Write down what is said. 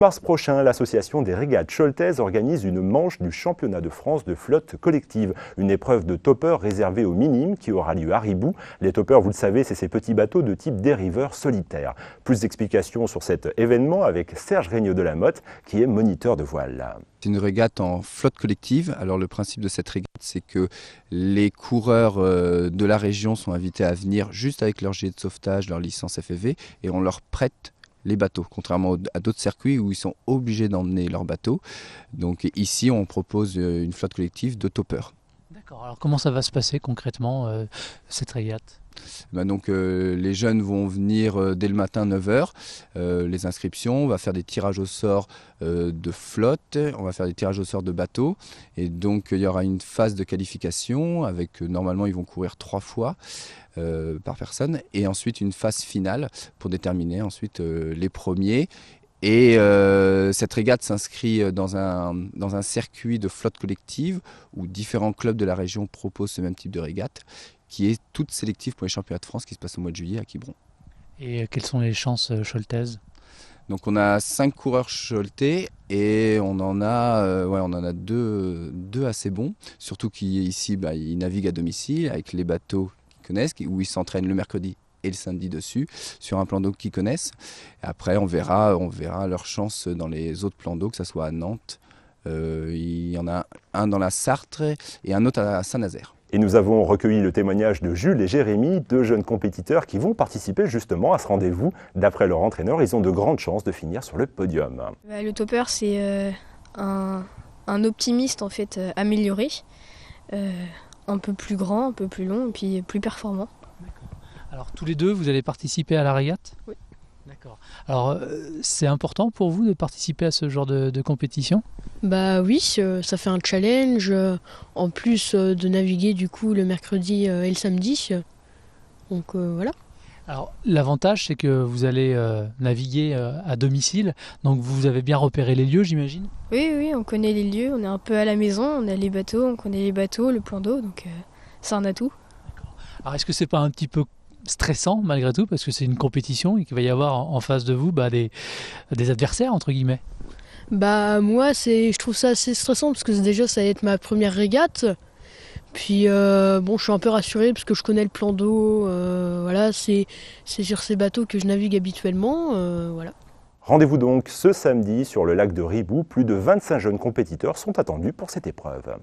Mars prochain, l'association des régates Choltaise organise une manche du championnat de France de flotte collective. Une épreuve de topper réservée aux minimes qui aura lieu à Ribou. Les toppers, vous le savez, c'est ces petits bateaux de type dériveur solitaire. Plus d'explications sur cet événement avec Serge Regnault de la Motte, qui est moniteur de voile. C'est une régate en flotte collective. Alors le principe de cette régate, c'est que les coureurs de la région sont invités à venir juste avec leur gilet de sauvetage, leur licence FFV, et on leur prête les bateaux, contrairement à d'autres circuits où ils sont obligés d'emmener leurs bateaux. Donc ici, on propose une flotte collective de toppers. D'accord, alors comment ça va se passer concrètement, cette régate ? Les jeunes vont venir dès le matin 9h, les inscriptions, on va faire des tirages au sort de flotte, on va faire des tirages au sort de bateaux, et donc il y aura une phase de qualification avec normalement ils vont courir 3 fois par personne, et ensuite une phase finale pour déterminer ensuite les premiers. Et cette régate s'inscrit dans un circuit de flotte collective où différents clubs de la région proposent ce même type de régate, qui est toute sélective pour les championnats de France qui se passent au mois de juillet à Quiberon. Et quelles sont les chances choltaises ? Donc on a 5 coureurs choletais et on en a deux assez bons, surtout qui ici ils naviguent à domicile avec les bateaux qu'ils connaissent, où ils s'entraînent le mercredi et le samedi dessus, sur un plan d'eau qu'ils connaissent. Et après on verra leur chance dans les autres plans d'eau, que ce soit à Nantes, il y en a un dans la Sarthe et un autre à Saint-Nazaire. Et nous avons recueilli le témoignage de Jules et Jérémy, deux jeunes compétiteurs qui vont participer justement à ce rendez-vous. D'après leur entraîneur, ils ont de grandes chances de finir sur le podium. Le topper, c'est un optimiste en fait amélioré, un peu plus grand, un peu plus long et puis plus performant. Alors tous les deux, vous allez participer à la régate ? Oui. D'accord. Alors c'est important pour vous de participer à ce genre de compétition ? Bah oui, ça fait un challenge, en plus de naviguer du coup le mercredi et le samedi. Donc voilà. Alors l'avantage c'est que vous allez naviguer à domicile, donc vous avez bien repéré les lieux, j'imagine ? Oui, on connaît les lieux, on est un peu à la maison, on a les bateaux, on connaît les bateaux, le plan d'eau, donc c'est un atout. D'accord. Alors est-ce que c'est pas un petit peu stressant malgré tout, parce que c'est une compétition et qu'il va y avoir en face de vous des adversaires entre guillemets? Bah moi je trouve ça assez stressant parce que déjà ça va être ma première régate. Puis je suis un peu rassurée parce que je connais le plan d'eau, voilà, c'est sur ces bateaux que je navigue habituellement, voilà. Rendez-vous donc ce samedi sur le lac de Ribou. Plus de 25 jeunes compétiteurs sont attendus pour cette épreuve.